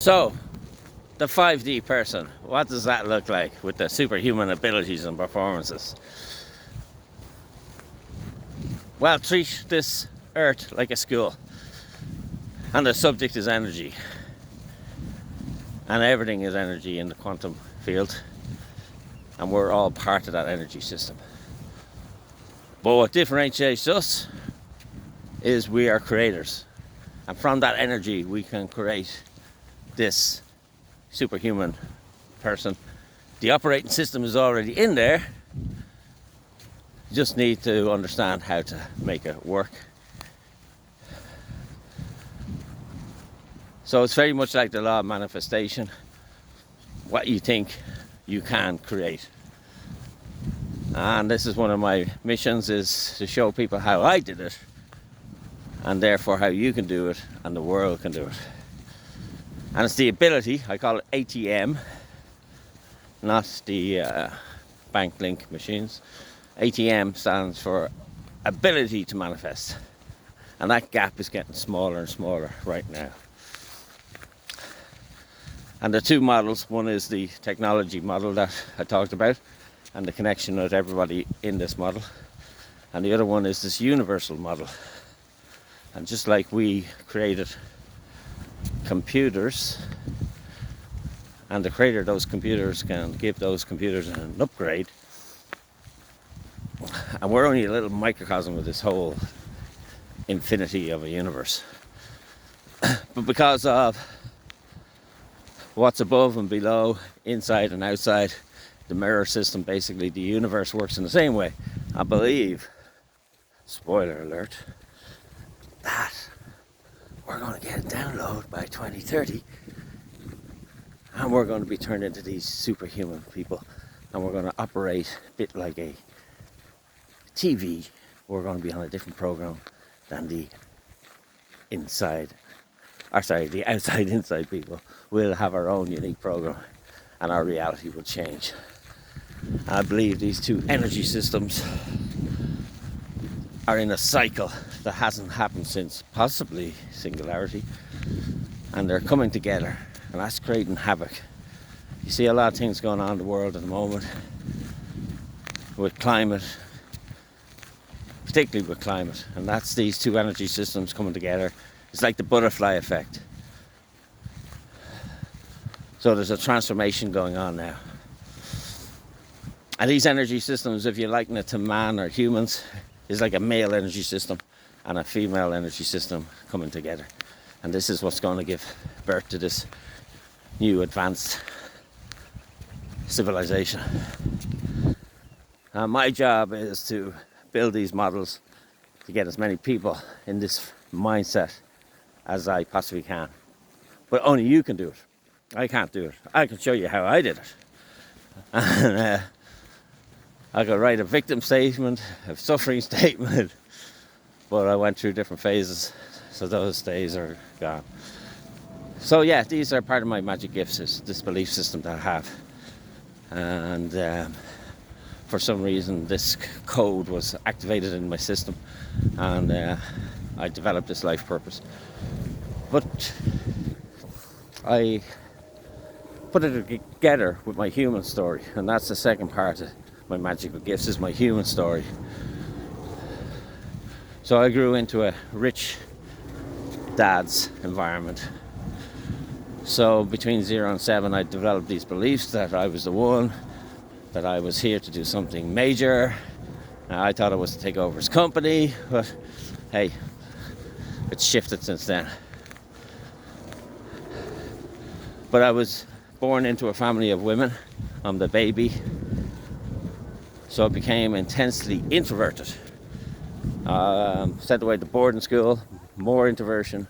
So, the 5D person, what does that look like with the superhuman abilities and performances? Well, treat this Earth like a school, and the subject is energy, and everything is energy in the quantum field, and we're all part of that energy system. But what differentiates us is we are creators, and from that energy we can create this superhuman person. The operating system is already in there. You just need to understand how to make it work. So it's very much like the law of manifestation. What you think, you can create. And this is one of my missions, is to show people how I did it, and therefore how you can do it, and the world can do it. And it's the ability, I call it ATM, not the bank link machines. ATM stands for ability to manifest. And that gap is getting smaller and smaller right now. And the two models, one is the technology model that I talked about, and the connection with everybody in this model. And the other one is this universal model. And just like we created computers, and the creator of those computers can give those computers an upgrade, and we're only a little microcosm of this whole infinity of a universe. But because of what's above and below, inside and outside, the mirror system, basically the universe works in the same way. I believe, spoiler alert, that we're going to get a download by 2030, and we're going to be turned into these superhuman people, and we're going to operate a bit like a TV. We're going to be on a different program than the outside inside people. We'll have our own unique program, and our reality will change. I believe these two energy systems are in a cycle that hasn't happened since possibly singularity, and they're coming together, and that's creating havoc. You see a lot of things going on in the world at the moment with climate, particularly with climate, and that's these two energy systems coming together. It's like the butterfly effect. So there's a transformation going on now. And these energy systems, if you liken it to man or humans, is like a male energy system and a female energy system coming together. And this is what's going to give birth to this new advanced civilization. And my job is to build these models to get as many people in this mindset as I possibly can. But only you can do it. I can't do it. I can show you how I did it. And I could write a victim statement, a suffering statement, but I went through different phases, so those days are gone. So yeah, these are part of my magic gifts, is this belief system that I have. And for some reason this code was activated in my system, and I developed this life purpose. But I put it together with my human story, and that's the second part of my magical gifts, is my human story. So I grew into a rich dad's environment. So between 0 and 7 I developed these beliefs that I was the one, that I was here to do something major. I thought it was to take over his company, but hey, it's shifted since then. But I was born into a family of women. I'm the baby. So I became intensely introverted. Sent away to boarding school, more introversion,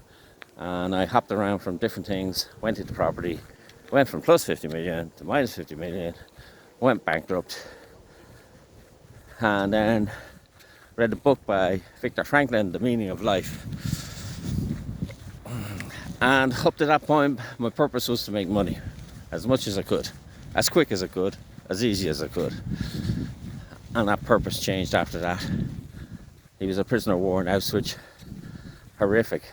and I hopped around from different things, went into property, went from plus 50 million to minus 50 million, went bankrupt, and then read a book by Viktor Frankl, The Meaning of Life. And up to that point, my purpose was to make money, as much as I could, as quick as I could, as easy as I could. And that purpose changed after that. He was a prisoner of war in Auschwitz. Horrific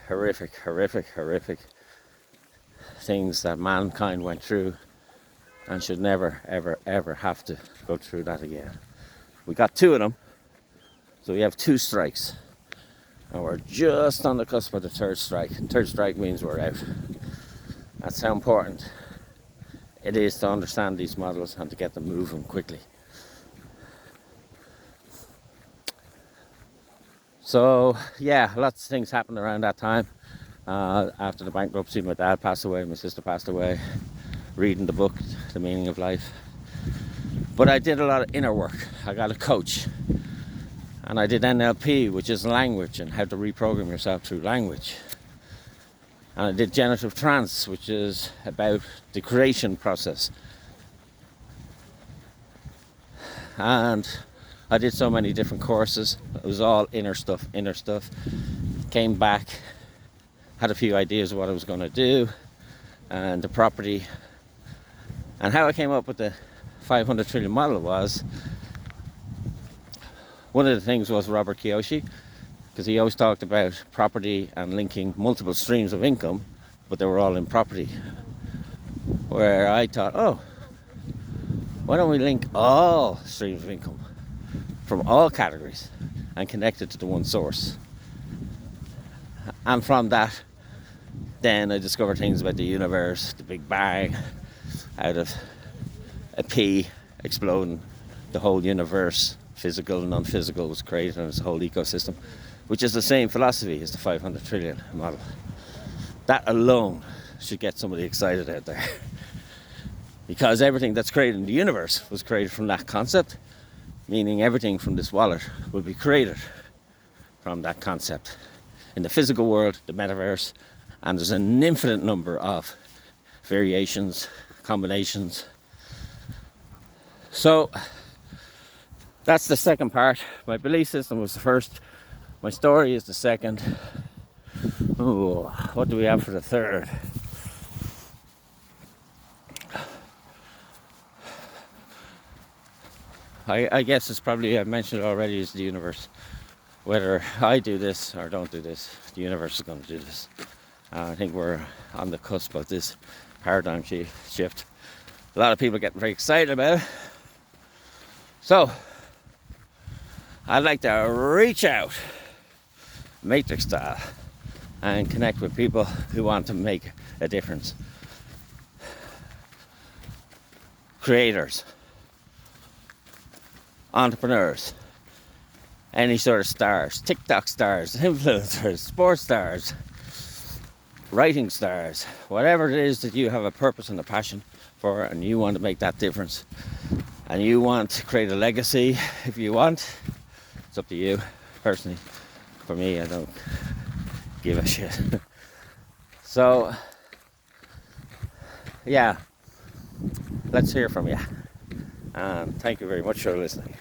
things that mankind went through and should never, ever, ever have to go through that again. We got 2 of them, so we have 2 strikes. And we're just on the cusp of the 3rd strike. And 3rd strike means we're out. That's how important it is to understand these models and to get them moving quickly. So yeah, lots of things happened around that time. After the bankruptcy, my dad passed away, my sister passed away, reading the book, The Meaning of Life. But I did a lot of inner work. I got a coach. And I did NLP, which is language and how to reprogram yourself through language. And I did generative trance, which is about the creation process. And I did so many different courses. It was all inner stuff. Came back, had a few ideas of what I was going to do, and the property. And how I came up with the 500 trillion model was, one of the things was Robert Kiyosaki, because he always talked about property and linking multiple streams of income, but they were all in property. Where I thought, oh, why don't we link all streams of income from all categories and connect it to the one source? And from that, then I discovered things about the universe, the Big Bang, out of a pea exploding, the whole universe, physical and non-physical, was created, and it's a whole ecosystem, which is the same philosophy as the 500 trillion model. That alone should get somebody excited out there. Because everything that's created in the universe was created from that concept, meaning everything from this wallet will be created from that concept. In the physical world, the metaverse, and there's an infinite number of variations, combinations. So that's the second part. My belief system was the first. My story is the second. Oh, what do we have for the third? I guess it's probably, I mentioned it already, is the universe. Whether I do this or don't do this, the universe is going to do this. I think we're on the cusp of this paradigm shift. A lot of people are getting very excited about it. So, I'd like to reach out, matrix style, and connect with people who want to make a difference. Creators, entrepreneurs, any sort of stars, TikTok stars, influencers, sports stars, writing stars, whatever it is that you have a purpose and a passion for, and you want to make that difference, and you want to create a legacy. If you want, it's up to you. Personally, for me, I don't give a shit. So yeah, let's hear from you, and thank you very much for listening.